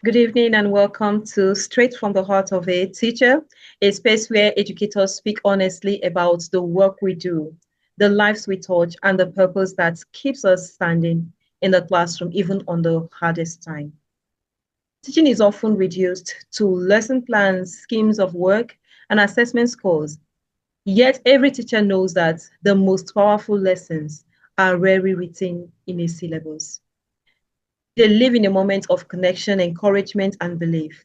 Good evening and welcome to Straight from the Heart of a Teacher, a space where educators speak honestly about the work we do, the lives we touch, and the purpose that keeps us standing in the classroom even on the hardest time. Teaching is often reduced to lesson plans, schemes of work, and assessment scores. Yet every teacher knows that the most powerful lessons are rarely written in a syllabus. They live in a moment of connection, encouragement, and belief.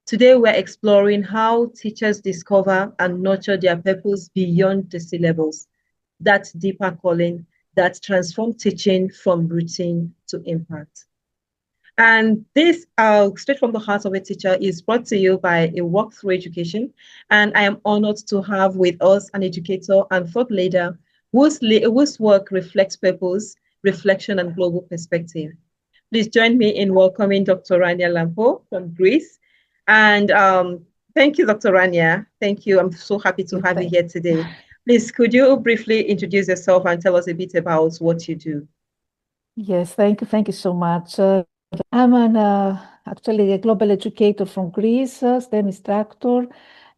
Today, we're exploring how teachers discover and nurture their purpose beyond the syllabus, that deeper calling that transforms teaching from routine to impact. And this, straight from the heart of a teacher, is brought to you by a walkthrough education. And I am honored to have with us an educator and thought leader whose work reflects purpose, reflection, and global perspective. Please join me in welcoming Dr. Rania Lampo from Greece. And thank you, Dr. Rania. Thank you. I'm so happy to have you here today. Please, could you briefly introduce yourself and tell us a bit about what you do? Yes, thank you. Thank you so much. I'm actually a global educator from Greece, STEM instructor.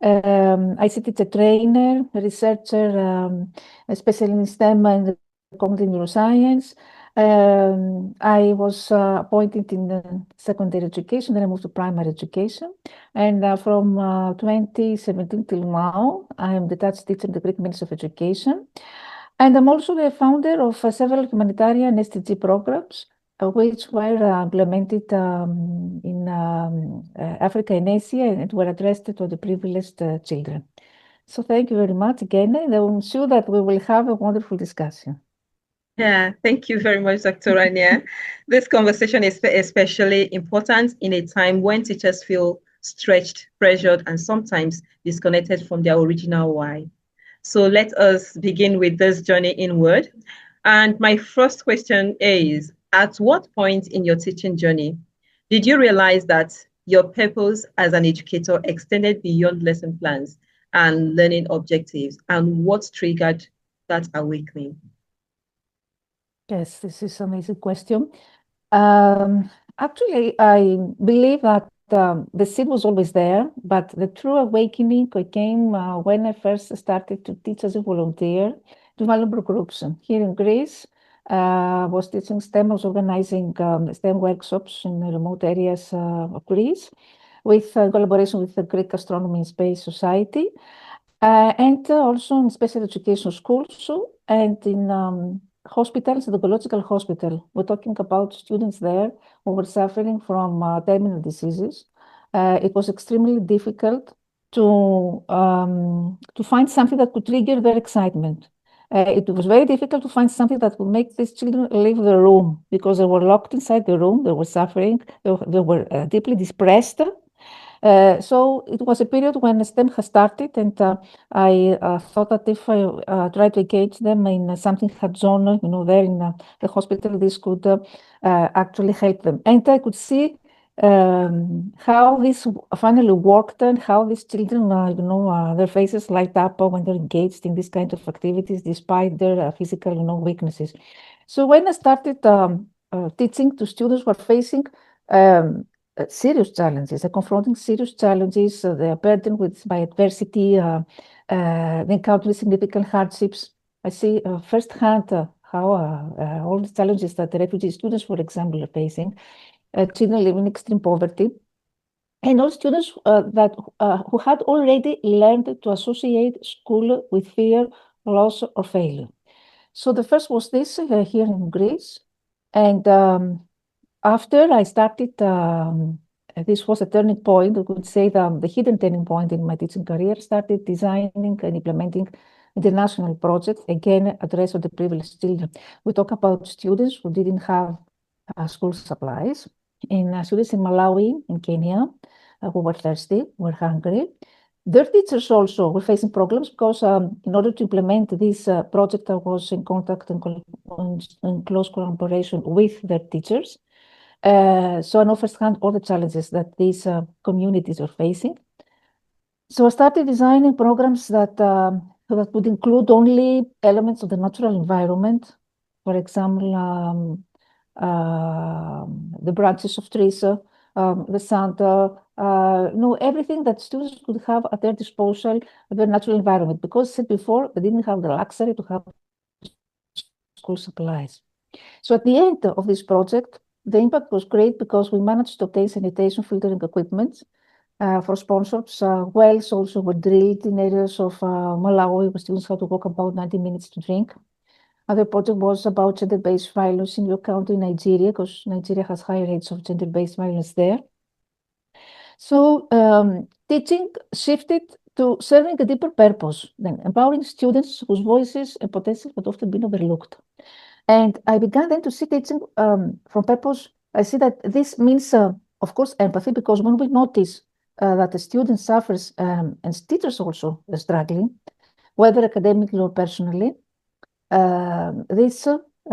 ICT teacher trainer, researcher, especially in STEM and cognitive neuroscience. I was appointed in secondary education, then I moved to primary education. And from 2017 till now, I am the Dutch teacher in the Greek Ministry of Education. And I'm also the founder of several humanitarian SDG programs, which were implemented in Africa and Asia and were addressed to the privileged children. So thank you very much again, and I'm sure that we will have a wonderful discussion. Yeah, thank you very much, Dr. Rania. This conversation is especially important in a time when teachers feel stretched, pressured, and sometimes disconnected from their original why. So let us begin with this journey inward. And my first question is, at what point in your teaching journey did you realize that your purpose as an educator extended beyond lesson plans and learning objectives? And what triggered that awakening? Yes, this is an amazing question. Actually, I believe that the seed was always there, but the true awakening came when I first started to teach as a volunteer to vulnerable groups here in Greece. Was teaching STEM, I was organizing STEM workshops in remote areas of Greece with collaboration with the Greek Astronomy and Space Society, and also in special education schools and in hospitals, the Ecological Hospital. We're talking about students there who were suffering from terminal diseases. It was extremely difficult to find something that could trigger their excitement. It was very difficult to find something that would make these children leave the room because they were locked inside the room, they were suffering, they were deeply depressed. So it was a period when STEM has started, and I thought that if I tried to engage them in something hands-on, there in the hospital, this could actually help them. And I could see how this finally worked and how these children, their faces light up when they're engaged in this kind of activities, despite their physical, weaknesses. So when I started teaching to students who are facing serious challenges, they're confronting serious challenges, they are burdened by adversity, they encounter significant hardships. I see firsthand how all the challenges that the refugee students, for example, are facing, children living in extreme poverty, and all students who had already learned to associate school with fear, loss, or failure. So the first was this here in Greece, and after I started, this was a turning point, I could say the hidden turning point in my teaching career, started designing and implementing international projects, again, addressed to the privileged children. We talk about students who didn't have school supplies, in students in Malawi, in Kenya, who were thirsty, were hungry. Their teachers also were facing problems because in order to implement this project, I was in contact and in close collaboration with their teachers. So I know firsthand all the challenges that these communities are facing. So I started designing programs that would include only elements of the natural environment. For example, the branches of trees the center, everything that students could have at their disposal, at their natural environment. Because, said before, they didn't have the luxury to have school supplies. So at the end of this project, the impact was great because we managed to obtain sanitation filtering equipment for sponsors. Wells also were drilled in areas of Malawi where students had to walk about 90 minutes to drink. Other project was about gender-based violence in your country, Nigeria, because Nigeria has high rates of gender-based violence there. So teaching shifted to serving a deeper purpose, then empowering students whose voices and potential had often been overlooked. And I began then to see teaching from purpose. I see that this means, of course, empathy, because when we notice that the student suffers and teachers also are struggling, whether academically or personally, this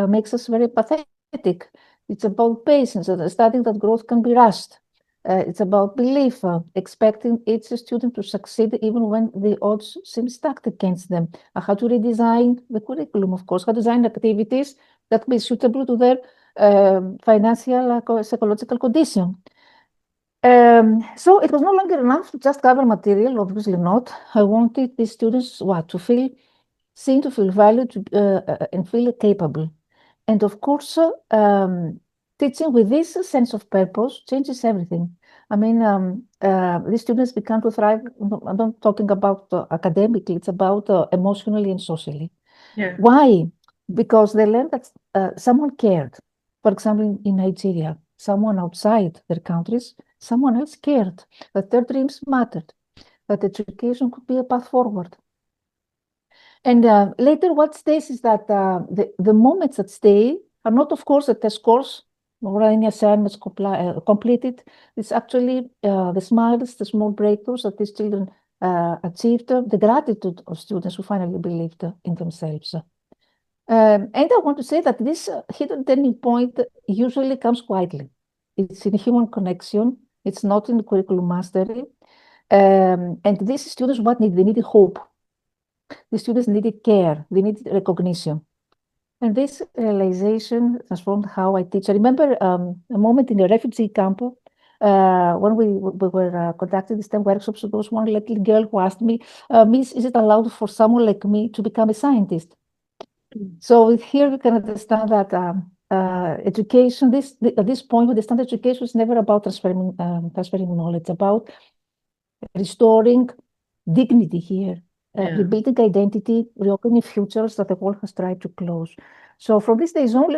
makes us very pathetic. It's about patience, understanding that growth can be rushed. It's about belief, expecting each student to succeed even when the odds seem stacked against them. How to redesign the curriculum, of course, how to design activities that be suitable to their financial, psychological condition. So it was no longer enough to just cover material, obviously not. I wanted these students to feel seen, to feel valued, and feel capable. And of course, teaching with this sense of purpose changes everything. I mean, these students began to thrive. I'm not talking about academically, it's about emotionally and socially. Yeah. Why? Because they learned that someone cared. For example, in Nigeria, someone outside their countries, someone else cared, that their dreams mattered, that education could be a path forward. And later, what stays is that the moments that stay are not, of course, the test scores or any assignments completed. It's actually the smiles, the small breakthroughs that these children achieved, the gratitude of students who finally believed in themselves. And I want to say that this hidden turning point usually comes quietly. It's in human connection. It's not in curriculum mastery. And these students, what need? They need hope. The students needed care, they needed recognition. And this realization transformed how I teach. I remember a moment in a refugee camp when we were conducting these 10 workshops. There was one little girl who asked me, Miss, is it allowed for someone like me to become a scientist? So here we can understand that education, at this point, we understand education is never about transferring knowledge, about restoring dignity here, Yeah. rebuilding identity, reopening futures that the world has tried to close. So from these days on,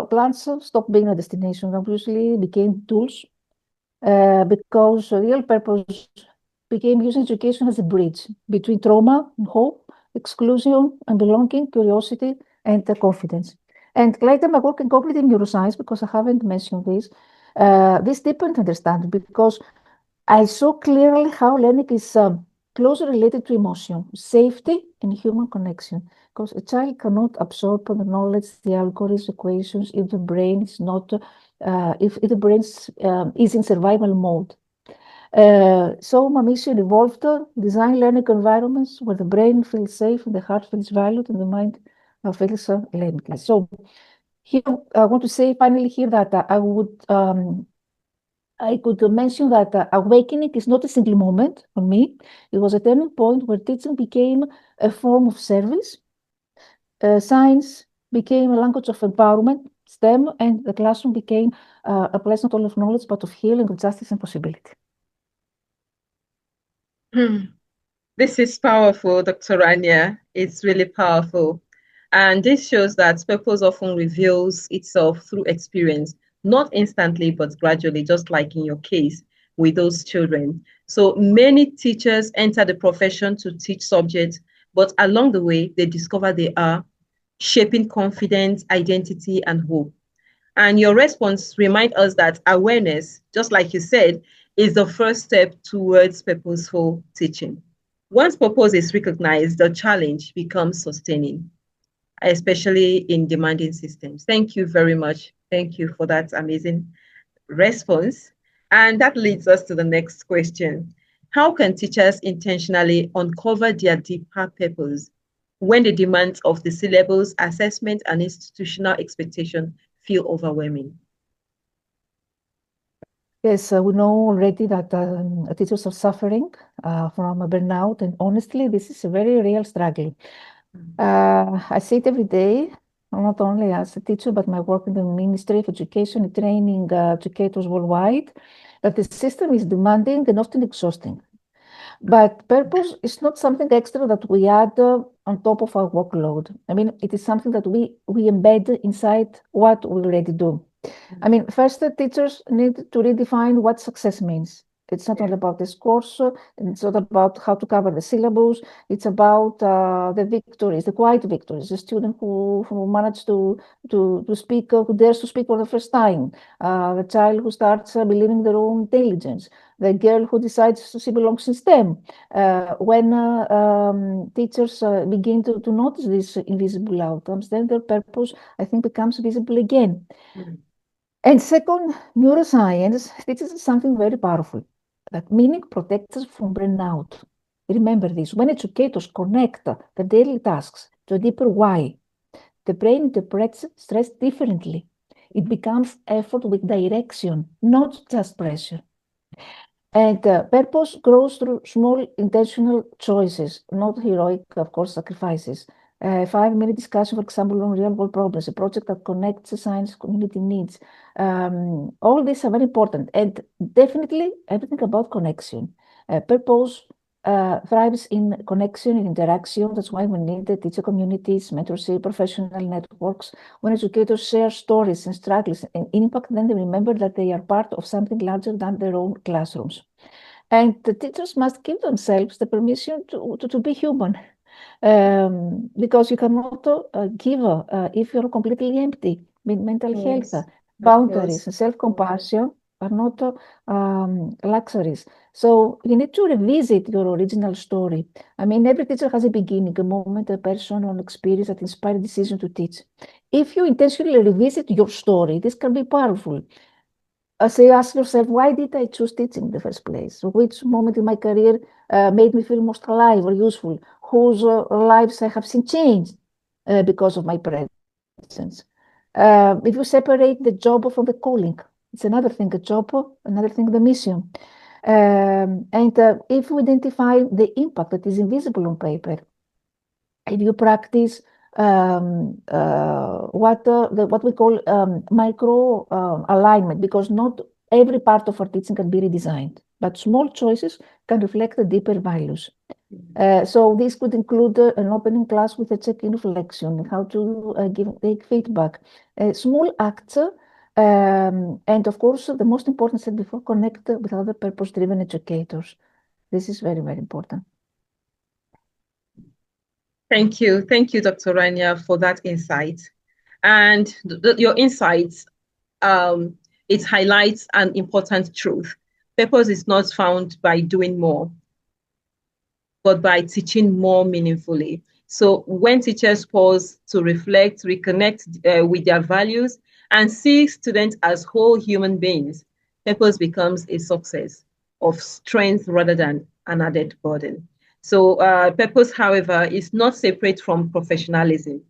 plans stopped being a destination, obviously became tools, because the real purpose became using education as a bridge between trauma and hope, exclusion and belonging, curiosity and confidence. And later, my work in cognitive neuroscience, because I haven't mentioned this deepened understanding, because I saw clearly how learning is closely related to emotion, safety, and human connection. Because a child cannot absorb the knowledge, the algorithms, equations, if the brain is not, if the brain is in survival mode. So my mission evolved to design learning environments where the brain feels safe, and the heart feels valued, and the mind feels limitless. So here, I want to say finally here that I could mention that awakening is not a single moment for me. It was a turning point where teaching became a form of service. Science became a language of empowerment, STEM, and the classroom became a place not only of knowledge, but of healing, of justice, and possibility. This is powerful, Dr. Rania. It's really powerful. And this shows that purpose often reveals itself through experience, not instantly, but gradually, just like in your case with those children. So many teachers enter the profession to teach subjects, but along the way, they discover they are shaping confidence, identity, and hope. And your response remind us that awareness, just like you said, is the first step towards purposeful teaching. Once purpose is recognized, the challenge becomes sustaining, especially in demanding systems. Thank you very much. Thank you for that amazing response. And that leads us to the next question. How can teachers intentionally uncover their deeper purpose when the demands of the syllabus, assessment, and institutional expectation feel overwhelming? Yes, we know already that teachers are suffering from a burnout, and honestly, this is a very real struggle. I see it every day, not only as a teacher, but my work in the Ministry of Education and training educators worldwide, that the system is demanding and often exhausting. But purpose is not something extra that we add on top of our workload. I mean, it is something that we embed inside what we already do. I mean, first, the teachers need to redefine what success means. It's not all Yeah. about this course, and it's not about how to cover the syllabus. It's about the victories, the quiet victories, the student who managed to speak, who dares to speak for the first time, the child who starts believing their own intelligence, the girl who decides she belongs in STEM. When teachers begin to notice these invisible outcomes, then their purpose, I think, becomes visible again. Mm. And second, neuroscience teaches us something very powerful, that meaning protects us from burnout. Remember this, when educators connect the daily tasks to a deeper why, the brain interprets stress differently. It becomes effort with direction, not just pressure. And purpose grows through small intentional choices, not heroic, of course, sacrifices. 5 minute discussion, for example, on real world problems, a project that connects the science community needs. All these are very important. And definitely everything about connection. Purpose thrives in connection and interaction. That's why we need the teacher communities, mentorship, professional networks. When educators share stories and struggles and impact, then they remember that they are part of something larger than their own classrooms. And the teachers must give themselves the permission to be human, because you cannot give if you're completely empty. Mental health, Yes, of boundaries, course. and self-compassion are not luxuries. So you need to revisit your original story. I mean, every teacher has a beginning, a moment, a person, or an experience that inspired a decision to teach. If you intentionally revisit your story, this can be powerful. So you ask yourself, why did I choose teaching in the first place? Which moment in my career made me feel most alive or useful? Whose lives I have seen change because of my presence? If you separate the job from the calling, it's another thing, a job, another thing, the mission. And if we identify the impact that is invisible on paper, if you practice what we call micro alignment, because not every part of our teaching can be redesigned, but small choices can reflect the deeper values. So this could include an opening class with a check-in reflection, how to take feedback, small acts, and of course, the most important step before, connect with other purpose-driven educators. This is very, very important. Thank you. Thank you, Dr. Rania, for that insight. And your insights, it highlights an important truth. Purpose is not found by doing more, but by teaching more meaningfully. So when teachers pause to reflect, reconnect with their values, and see students as whole human beings, purpose becomes a success of strength rather than an added burden. So purpose, however, is not separate from professionalism.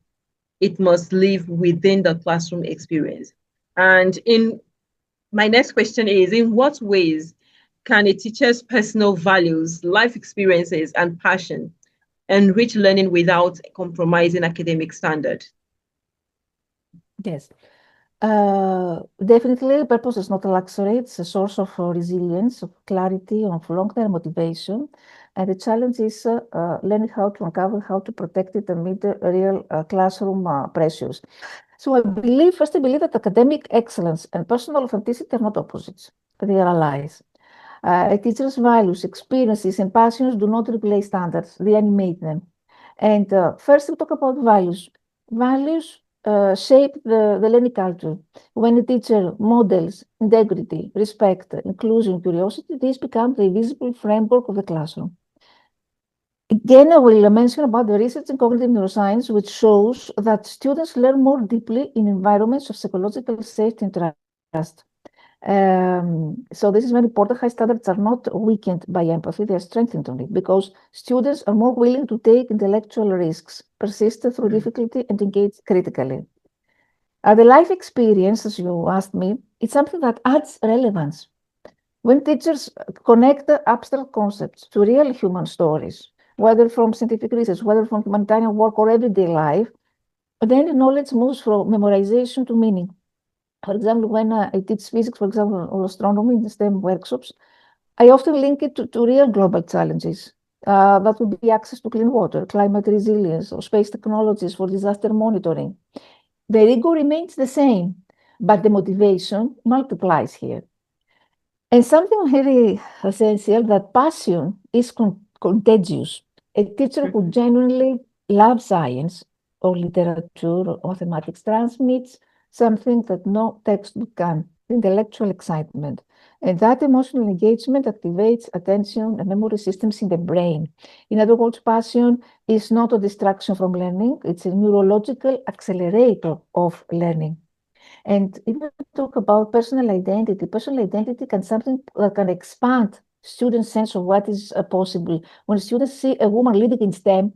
It must live within the classroom experience. And in my next question is, in what ways can a teacher's personal values, life experiences, and passion enrich learning without compromising academic standard? Yes. Definitely, purpose is not a luxury. It's a source of resilience, of clarity, of long-term motivation. And the challenge is learning how to uncover, how to protect it amid the real classroom pressures. So I believe that academic excellence and personal authenticity are not opposites. They are allies. A teacher's values, experiences, and passions do not replace standards. They animate them. And first, we talk about values. Values shape the learning culture. When a teacher models integrity, respect, inclusion, curiosity, this becomes the visible framework of the classroom. Again, I will mention about the research in cognitive neuroscience, which shows that students learn more deeply in environments of psychological safety and trust. So this is very important. High standards are not weakened by empathy, they are strengthened only because students are more willing to take intellectual risks, persist through Mm. difficulty, and engage critically. The life experience, as you asked me, it's something that adds relevance. When teachers connect the abstract concepts to real human stories, whether from scientific research, whether from humanitarian work or everyday life, then the knowledge moves from memorization to meaning. For example, when I teach physics, for example, or astronomy in the STEM workshops, I often link it to real global challenges. That would be access to clean water, climate resilience, or space technologies for disaster monitoring. The ego remains the same, but the motivation multiplies here. And something very essential, that passion is contagious. A teacher who Mhm. genuinely loves science or literature or mathematics transmits something that no textbook can, intellectual excitement. And that emotional engagement activates attention and memory systems in the brain. In other words, passion is not a distraction from learning, it's a neurological accelerator of learning. And if we talk about personal identity can something that can expand students' sense of what is possible. When students see a woman leading in STEM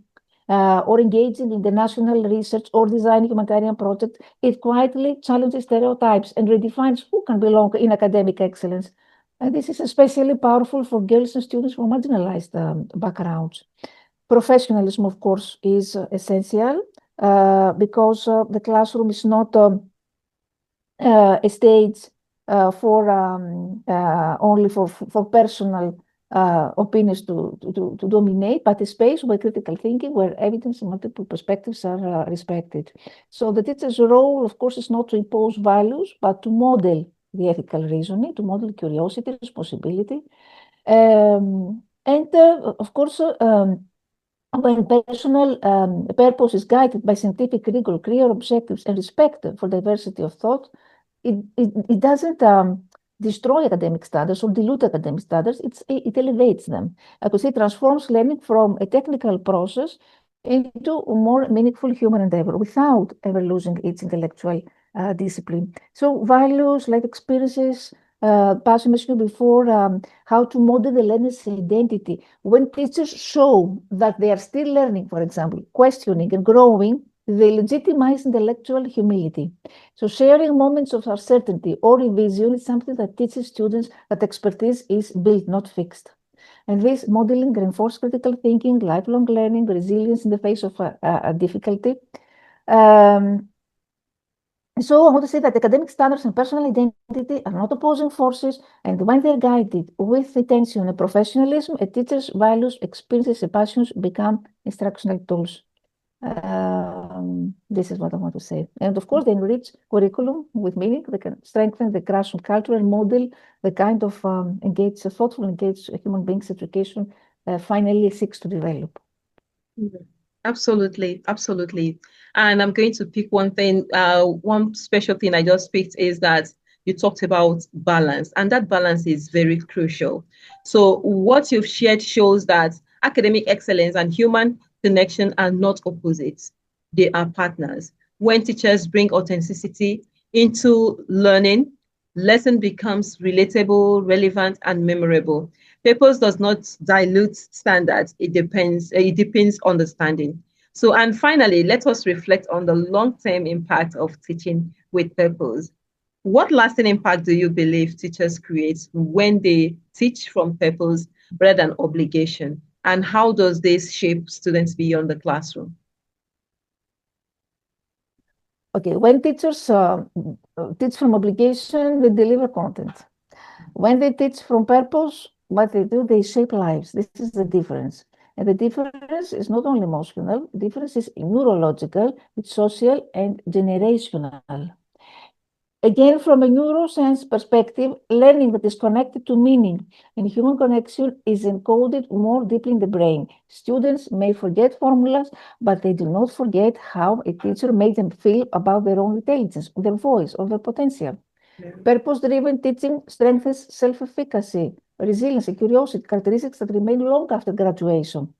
or engaging in the national research or designing humanitarian project, it quietly challenges stereotypes and redefines who can belong in academic excellence. And this is especially powerful for girls and students from marginalized backgrounds. Professionalism, of course, is essential because the classroom is not a stage for only for personal opinions to dominate, but a space where critical thinking, where evidence and multiple perspectives are respected. So the teacher's role, of course, is not to impose values, but to model the ethical reasoning, to model curiosity, responsibility, and of course, when personal purpose is guided by scientific rigor, clear objectives, and respect for diversity of thought, it doesn't destroy academic standards or dilute academic standards, it elevates them. I could say transforms learning from a technical process into a more meaningful human endeavor without ever losing its intellectual discipline. So values, life experiences, Pasha mentioned before, how to model the learner's identity. When teachers show that they are still learning, for example, questioning and growing, they legitimize intellectual humility. So sharing moments of uncertainty or revision is something that teaches students that expertise is built, not fixed. And this modeling reinforces critical thinking, lifelong learning, resilience in the face of difficulty. Um, so I want to say that academic standards and personal identity are not opposing forces, and when they're guided with attention and professionalism, a teacher's values, experiences, and passions become instructional tools. This is what I want to say. And of course, they enrich curriculum with meaning. They can strengthen the classroom culture and model the kind of engaged, thoughtful, engaged human beings education finally seeks to develop. Mhm. Absolutely, absolutely. And I'm going to pick one thing, one special thing I just picked is that you talked about balance, and that balance is very crucial. So, what you've shared shows that academic excellence and human connection are not opposites, they are partners. When teachers bring authenticity into learning, lesson becomes relatable, relevant, and memorable. Purpose does not dilute standards. It depends understanding. So, and finally, let us reflect on the long-term impact of teaching with purpose. What lasting impact do you believe teachers create when they teach from purpose rather than obligation? And how does this shape students beyond the classroom? Okay, when teachers teach from obligation, they deliver content. When they teach from purpose, what they do, they shape lives. This is the difference. And the difference is not only emotional, the difference is neurological, it's social and generational. Again, from a neuroscience perspective, learning that is connected to meaning and human connection is encoded more deeply in the brain. Students may forget formulas, but they do not forget how a teacher made them feel about their own intelligence, their voice, or their potential. Yeah. Purpose-driven teaching strengthens self-efficacy, resilience, and curiosity, characteristics that remain long after graduation.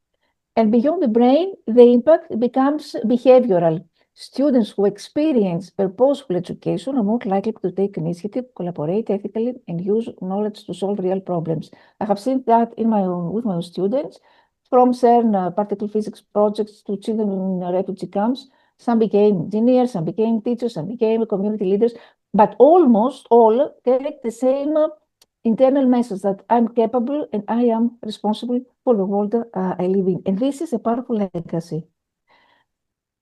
And beyond the brain, the impact becomes behavioral. Students who experience purposeful education are more likely to take initiative, collaborate ethically, and use knowledge to solve real problems. I have seen that in my own with my own students, from CERN particle physics projects to children in refugee camps. Some became engineers, some became teachers, some became community leaders, but almost all take the same internal message that I'm capable and I am responsible for the world I live in. And this is a powerful legacy.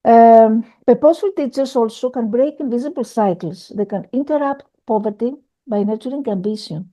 Purposeful teachers also can break invisible cycles. They can interrupt poverty by nurturing ambition.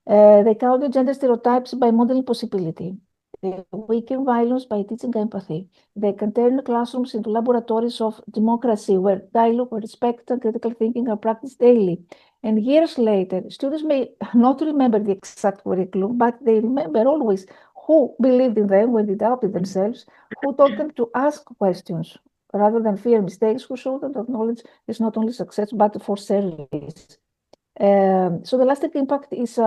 They counter gender stereotypes by modeling possibility. They weaken violence by teaching empathy. They can turn classrooms into laboratories of democracy where dialogue, where respect, and critical thinking are practiced daily. And years later, students may not remember the exact curriculum, but they remember always who believed in them when they doubted themselves, who taught them to ask questions rather than fear mistakes, who showed them that knowledge is not only success but for service. So the lasting impact is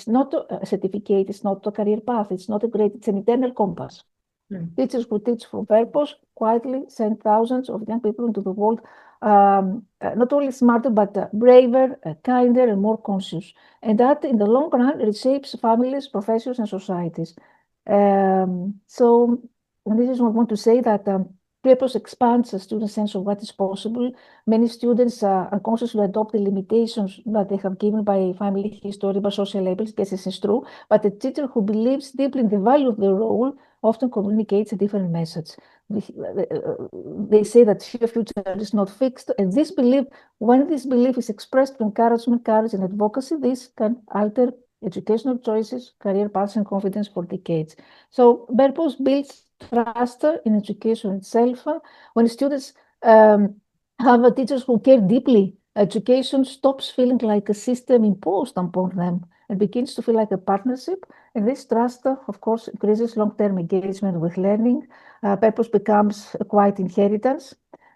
not a certificate, it's not a career path, it's not a grade, it's an internal compass. Teachers who teach for purpose quietly send thousands of young people into the world, not only smarter, but braver, kinder, and more conscious. And that, in the long run, reshapes families, professions, and societies. So, and this is what I want to say that purpose expands a student's sense of what is possible. Many students unconsciously adopt the limitations that they have given by family history, by social labels. Yes, this is true. But a teacher who believes deeply in the value of the role often communicates a different message. They say that your future is not fixed, and this belief, when this belief is expressed through encouragement, courage, and advocacy, this can alter educational choices, career paths, and confidence for decades. So purpose builds trust in education itself. When students have teachers who care deeply, education stops feeling like a system imposed upon them and begins to feel like a partnership. And this trust, of course, increases long-term engagement with learning. Purpose becomes a quiet inheritance.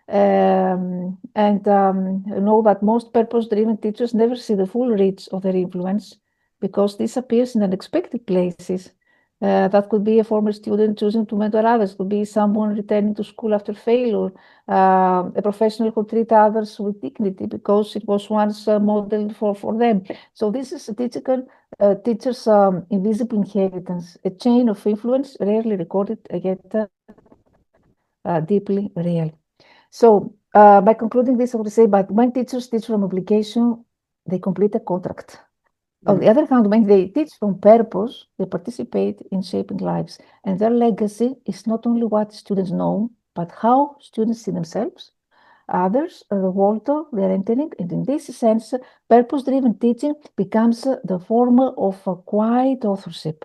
Know that most purpose-driven teachers never see the full reach of their influence because this appears in unexpected places. That could be a former student choosing to mentor others, could be someone returning to school after failure, a professional who treats others with dignity because it was once modeled for them. So this is a teacher's invisible inheritance, a chain of influence rarely recorded, yet deeply real. So by concluding this, I would say, but when teachers teach from obligation, they complete a contract. On the other hand, when they teach from purpose, they participate in shaping lives. And their legacy is not only what students know, but how students see themselves, others, the world they're entering. And in this sense, purpose-driven teaching becomes the form of a quiet authorship.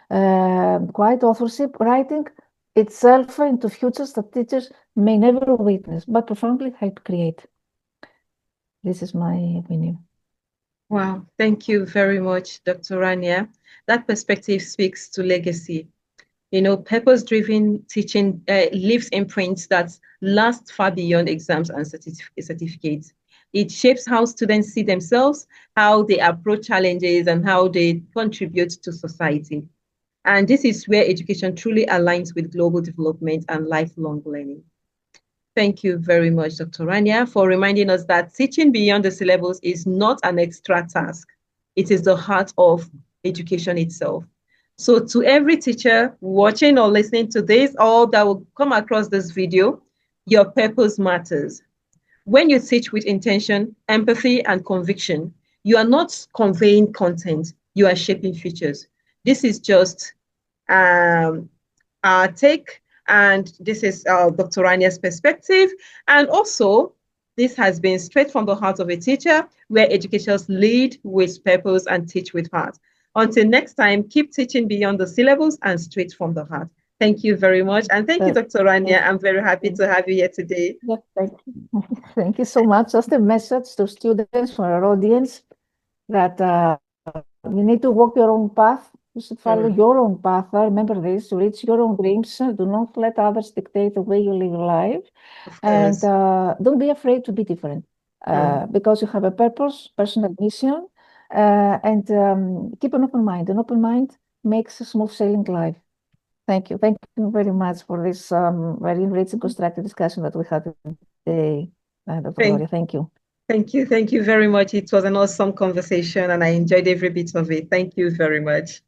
Quiet authorship, writing itself into futures that teachers may never witness, but profoundly help create. This is my opinion. Wow, thank you very much, Dr. Rania. That perspective speaks to legacy. You know, purpose-driven teaching leaves imprints that last far beyond exams and certificates. It shapes how students see themselves, how they approach challenges, and how they contribute to society. And this is where education truly aligns with global development and lifelong learning. Thank you very much, Dr. Rania, for reminding us that teaching beyond the syllabus is not an extra task. It is the heart of education itself. So to every teacher watching or listening to this, or that will come across this video, your purpose matters. When you teach with intention, empathy, and conviction, you are not conveying content, you are shaping futures. This is just our take, and this is Dr. Rania's perspective. And also, this has been straight from the heart of a teacher, where educators lead with purpose and teach with heart. Until next time, keep teaching beyond the syllabus and straight from the heart. Thank you very much. And thank you, Dr. Rania. I'm very happy to have you here today. Thank you. Thank you so much. Just a message to students, for our audience, that you need to walk your own path. You should follow your own path. Remember this, to reach your own dreams. Do not let others dictate the way you live your life. And don't be afraid to be different because you have a purpose, personal mission, and keep an open mind. An open mind makes a smooth sailing life. Thank you. Thank you very much for this very rich and constructive discussion that we had today, Dr. Gloria. Thank you. Thank you. Thank you very much. It was an awesome conversation and I enjoyed every bit of it. Thank you very much.